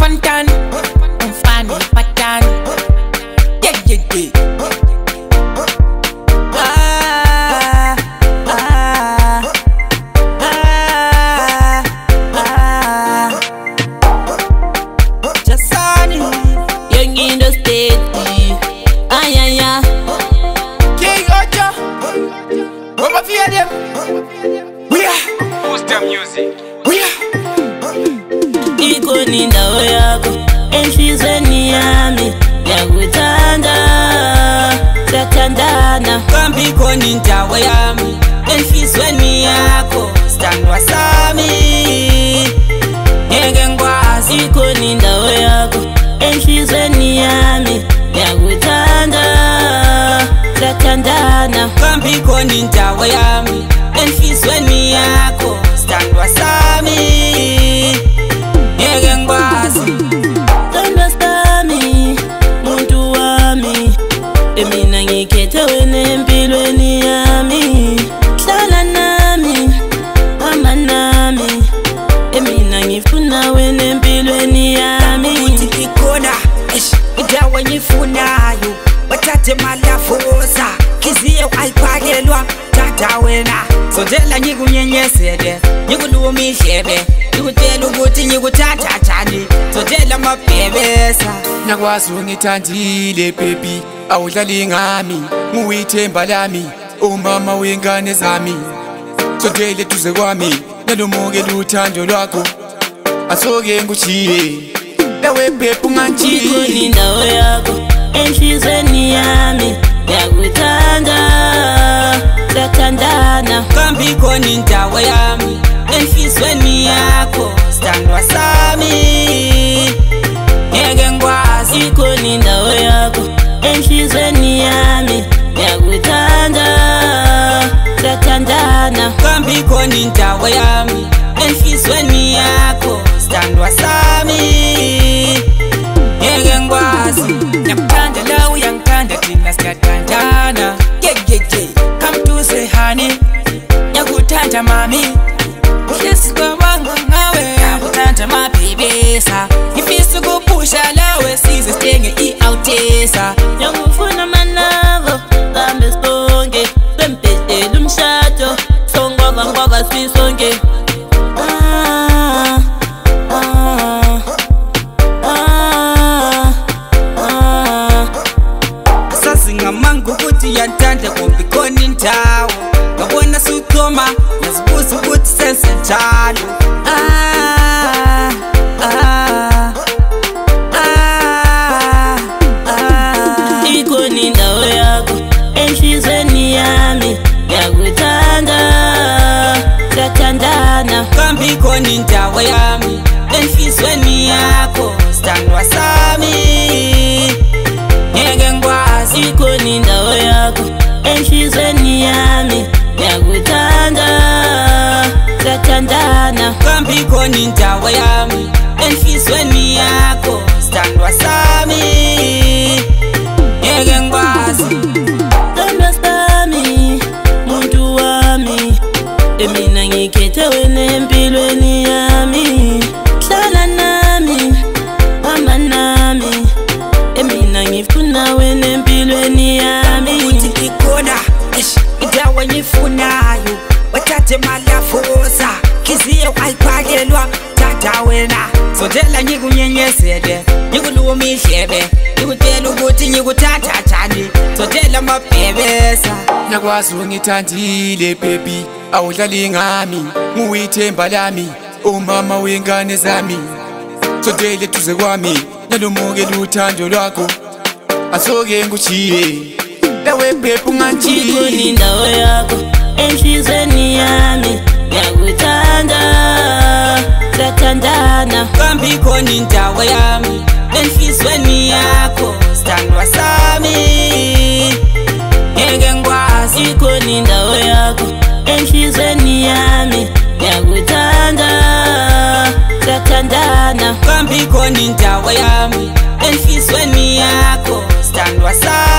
spontan, funny pattern. Yeah, yeah, yeah. Jasani, young in the state. Ayaya, King Ocho, over fear them. We are. Who's the music? We are. Iko nindawo yako enhlizweni yami yakuthanda sathandana Kambi koni ndawo yami enhlizweni yakho sithandwa sami ngeke ngikwazi. Iko nindawo yako enhlizweni yami yakuthanda sathandana Kambi koni ndawo yami enhlizweni yakho sithandwa sami ngeke ngikwazi. Sithandwa sami muntu wami emina ngikhethe wena empilweni yami hlala nami hamba nami emina ngifuna wena empilweni yami Uthi ikhona indawo engiyifunayo bathathe malafosa khiziyo ayiphakelwa tata wena sondela ngikunyenyezele ngikuluma idlebe ngikutshela ukuthi ngikuthanda njani sondela amabhebesa. Nakwazi ungithandile baby, awudlali ngami, nguyithemba lami, umama wengane zami. Sondele duze kwami, nalumukela uthando lwakho, asoke ngushiye nawe baby Iko ungantshiyi. nindawo yakho enhlizweni yami yakuthanda sathandana Kambi khona indawo yami enhlizweni yakho sithandwa sami ngeke ngikwazi. Iko nindawo yakho enhlizweni yami yakuthanda sathandana Kambi khona indawo yami enhlizweni yakho sithandwa sami ngeke ngikwazi. Ngiyakuthanda la uyangithanda thina siyathandana. Yeah, yeah, yeah. Come to say honey, ngiyakuthanda mami uhlezi kwabanga ngawe ngiyakuthanda mabhebesa ngifisa ukupusha lawe size sithenge i-outesa. Ngiyakufuna manavo kambe sonke sempeshela umshado songwava sisonke Asazi ngamanga ukuthi uyanthanda kumbe khona indawo ngabona suchoma ngizibuza ukuthi senze njalo. Iko nindawo yakho enhlizweni yami yakuthanda sathandana Kambi khona indawo yami enhlizweni yakho sithandwa sami ngeke ngikwazi. Iko nindawo yakho enhlizweni yami yakuthanda sathandana Kambi khona indawo yami enhlizweni yakho sithandwa sami ngeke ngikwazi. Sithandwa sami muntu wami emina ngikhethe wena empilweni yami hlala nami hamba nami emina ngifuna wena empilweni yami Uthi ikhona indawo engiyifunayo bathathe malafosa khiziyo ayiphakelwa tata wena sondela ngikunyenyezele ngikuluma idlebe ngikutshela ukuthi ngikuthanda njani sondela amabhebesa. Nakwazi ungithandile baby, awudlali ngami, nguyithemba lami, umama wengane zami. Sondele duze kwami, nalumukela uthando lwakho, asoke ngushiye nawe baby Iko ungantshiyi. nindawo yakho enhlizweni yami yakuthanda sathandana Kambi khona indawo yami enhlizweni yakho sithandwa sami ngeke ngikwazi. Iko nindawo yakho enhlizweni yami yakuthanda sathandana Kambi khona indawo yami enhlizweni yakho sithandwa sami